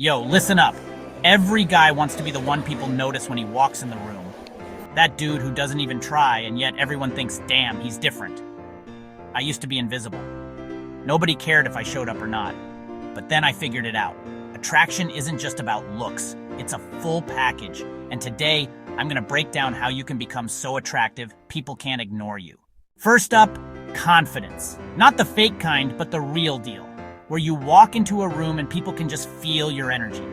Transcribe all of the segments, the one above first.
Yo, listen up. Every guy wants to be the one people notice when he walks in the room. That dude who doesn't even try, and yet everyone thinks, damn, he's different. I used to be invisible. Nobody cared if I showed up or not. But then I figured it out. Attraction isn't just about looks. It's a full package. And today, I'm gonna break down how you can become so attractive, people can't ignore you. First up, confidence. Not the fake kind, but the real deal, where you walk into a room and people can just feel your energy.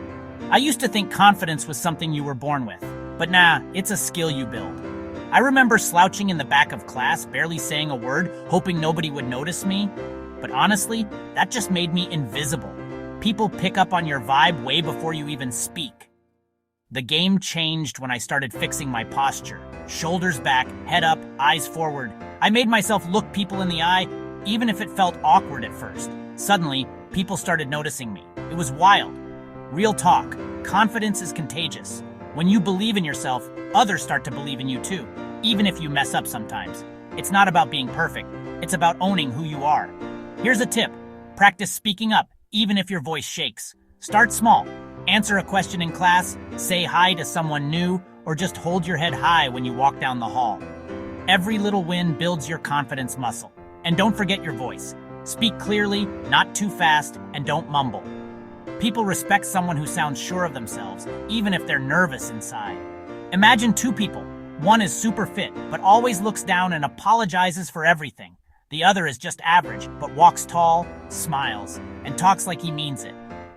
I used to think confidence was something you were born with, but nah, it's a skill you build. I remember slouching in the back of class, barely saying a word, hoping nobody would notice me. But honestly, that just made me invisible. People pick up on your vibe way before you even speak. The game changed when I started fixing my posture. Shoulders back, head up, eyes forward. I made myself look people in the eye, even if it felt awkward at first. Suddenly, people started noticing me. It was wild. Real talk. Confidence is contagious. When you believe in yourself, others start to believe in you too, even if you mess up sometimes. It's not about being perfect. It's about owning who you are. Here's a tip. Practice speaking up, even if your voice shakes. Start small. Answer a question in class, say hi to someone new, or just hold your head high when you walk down the hall. Every little win builds your confidence muscle. And don't forget your voice. Speak clearly, not too fast, and don't mumble. People respect someone who sounds sure of themselves, even if they're nervous inside. Imagine two people. One is super fit, but always looks down and apologizes for everything. The other is just average, but walks tall, smiles, and talks like he means it.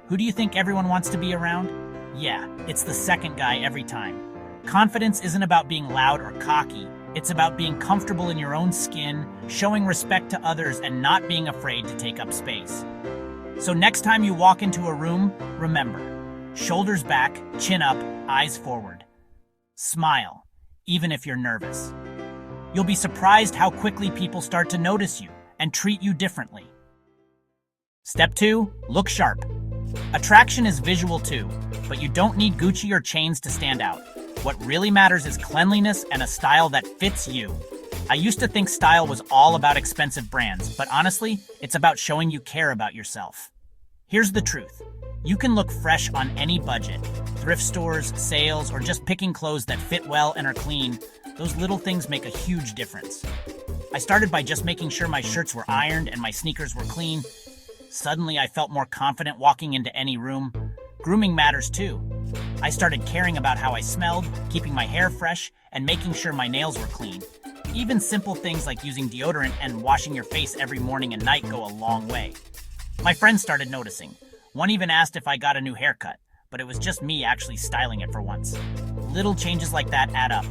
Who do you think everyone wants to be around? Yeah, it's the second guy every time. Confidence isn't about being loud or cocky. It's about being comfortable in your own skin, showing respect to others, and not being afraid to take up space. So next time you walk into a room, remember, shoulders back, chin up, eyes forward. Smile, even if you're nervous. You'll be surprised how quickly people start to notice you and treat you differently. Step 2, look sharp. Attraction is visual too, but you don't need Gucci or chains to stand out. What really matters is cleanliness and a style that fits you. I used to think style was all about expensive brands, but honestly, it's about showing you care about yourself. Here's the truth. You can look fresh on any budget. Thrift stores, sales, or just picking clothes that fit well and are clean. Those little things make a huge difference. I started by just making sure my shirts were ironed and my sneakers were clean. Suddenly, I felt more confident walking into any room. Grooming matters too. I started caring about how I smelled, keeping my hair fresh, and making sure my nails were clean. Even simple things like using deodorant and washing your face every morning and night go a long way. My friends started noticing. One even asked if I got a new haircut, but it was just me actually styling it for once. Little changes like that add up.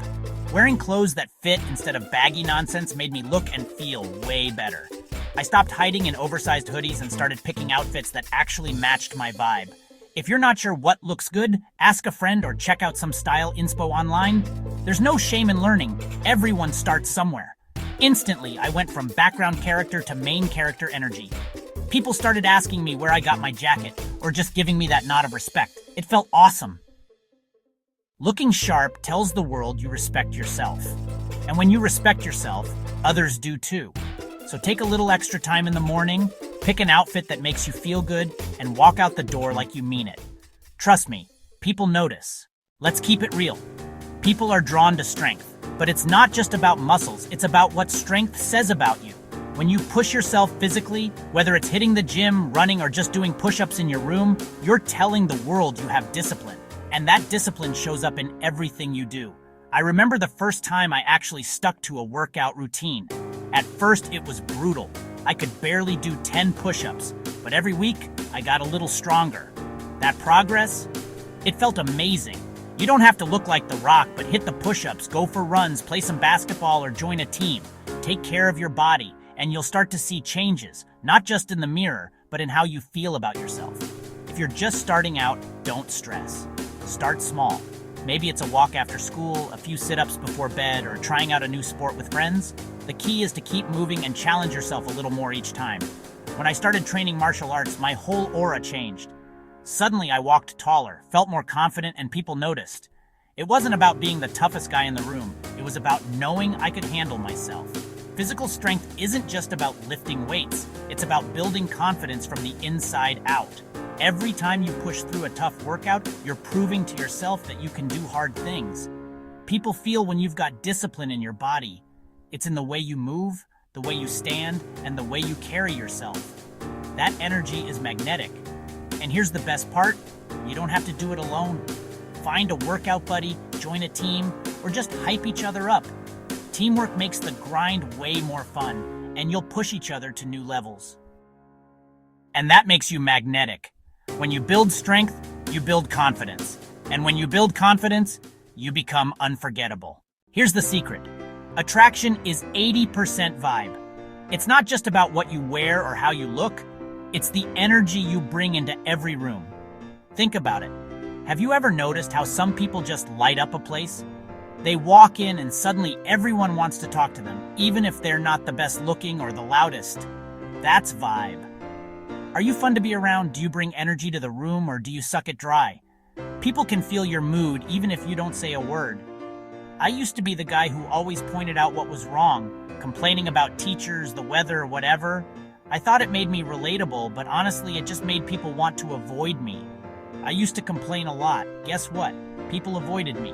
Wearing clothes that fit instead of baggy nonsense made me look and feel way better. I stopped hiding in oversized hoodies and started picking outfits that actually matched my vibe. If you're not sure what looks good, ask a friend or check out some style inspo online. There's no shame in learning. Everyone starts somewhere. Instantly, I went from background character to main character energy. People started asking me where I got my jacket, or just giving me that nod of respect. It felt awesome. Looking sharp tells the world you respect yourself. And when you respect yourself, others do too. So take a little extra time in the morning, pick an outfit that makes you feel good, and walk out the door like you mean it. Trust me, people notice. Let's keep it real. People are drawn to strength, but it's not just about muscles, it's about what strength says about you. When you push yourself physically, whether it's hitting the gym, running, or just doing push-ups in your room, you're telling the world you have discipline. And that discipline shows up in everything you do. I remember the first time I actually stuck to a workout routine. At first, it was brutal. I could barely do 10 push-ups, but every week, I got a little stronger. That progress, it felt amazing. You don't have to look like The Rock, but hit the push-ups, go for runs, play some basketball, or join a team. Take care of your body, and you'll start to see changes, not just in the mirror, but in how you feel about yourself. If you're just starting out, don't stress. Start small. Maybe it's a walk after school, a few sit-ups before bed, or trying out a new sport with friends. The key is to keep moving and challenge yourself a little more each time. When I started training martial arts, my whole aura changed. Suddenly, I walked taller, felt more confident, and people noticed. It wasn't about being the toughest guy in the room. It was about knowing I could handle myself. Physical strength isn't just about lifting weights, it's about building confidence from the inside out. Every time you push through a tough workout, you're proving to yourself that you can do hard things. People feel when you've got discipline in your body. It's in the way you move, the way you stand, and the way you carry yourself. That energy is magnetic. And here's the best part, you don't have to do it alone. Find a workout buddy, join a team, or just hype each other up. Teamwork makes the grind way more fun, and you'll push each other to new levels. And that makes you magnetic. When you build strength, you build confidence. And when you build confidence, you become unforgettable. Here's the secret. Attraction is 80% vibe. It's not just about what you wear or how you look, it's the energy you bring into every room. Think about it. Have you ever noticed how some people just light up a place? They walk in and suddenly everyone wants to talk to them, even if they're not the best looking or the loudest. That's vibe. Are you fun to be around? Do you bring energy to the room or do you suck it dry? People can feel your mood even if you don't say a word. I used to be the guy who always pointed out what was wrong, complaining about teachers, the weather, whatever. I thought it made me relatable, but honestly it just made people want to avoid me. I used to complain a lot. Guess what? People avoided me.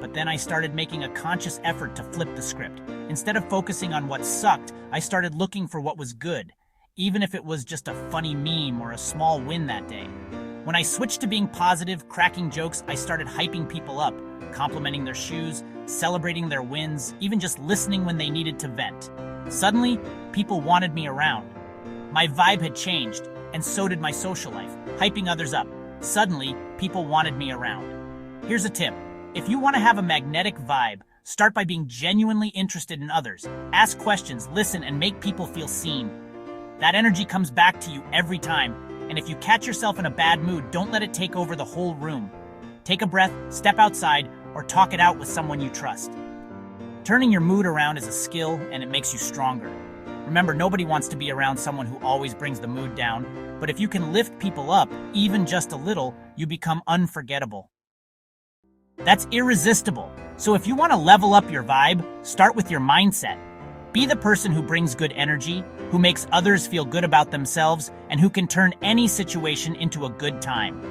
But then I started making a conscious effort to flip the script. Instead of focusing on what sucked, I started looking for what was good, even if it was just a funny meme or a small win that day. When I switched to being positive, cracking jokes, I started hyping people up, complimenting their shoes, celebrating their wins, even just listening when they needed to vent. Suddenly, people wanted me around. My vibe had changed, and so did my social life, hyping others up. Suddenly, people wanted me around. Here's a tip. If you want to have a magnetic vibe, start by being genuinely interested in others. Ask questions, listen, and make people feel seen. That energy comes back to you every time, and if you catch yourself in a bad mood, don't let it take over the whole room. Take a breath, step outside, or talk it out with someone you trust. Turning your mood around is a skill, and it makes you stronger. Remember, nobody wants to be around someone who always brings the mood down, but if you can lift people up, even just a little, you become unforgettable. That's irresistible. So if you want to level up your vibe, start with your mindset. Be the person who brings good energy, who makes others feel good about themselves, and who can turn any situation into a good time.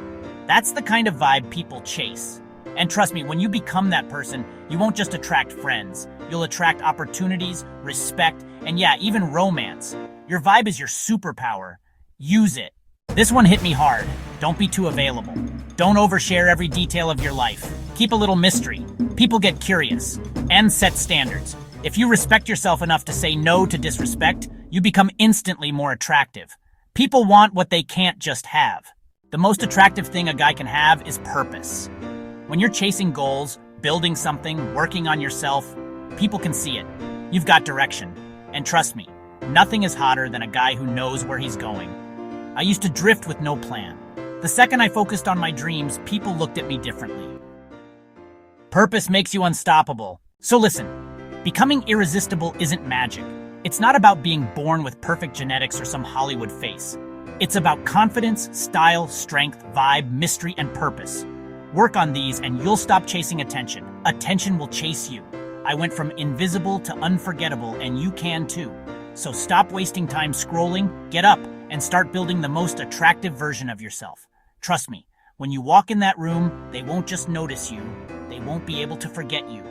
That's the kind of vibe people chase. And trust me, when you become that person, you won't just attract friends. You'll attract opportunities, respect, and yeah, even romance. Your vibe is your superpower. Use it. This one hit me hard. Don't be too available. Don't overshare every detail of your life. Keep a little mystery. People get curious. And set standards. If you respect yourself enough to say no to disrespect, you become instantly more attractive. People want what they can't just have. The most attractive thing a guy can have is purpose. When you're chasing goals, building something, working on yourself, people can see it. You've got direction. And trust me, nothing is hotter than a guy who knows where he's going. I used to drift with no plan. The second I focused on my dreams, people looked at me differently. Purpose makes you unstoppable. So listen, becoming irresistible isn't magic. It's not about being born with perfect genetics or some Hollywood face. It's about confidence, style, strength, vibe, mystery, and purpose. Work on these and you'll stop chasing attention. Attention will chase you. I went from invisible to unforgettable, and you can too. So stop wasting time scrolling, get up, and start building the most attractive version of yourself. Trust me, when you walk in that room, they won't just notice you, they won't be able to forget you.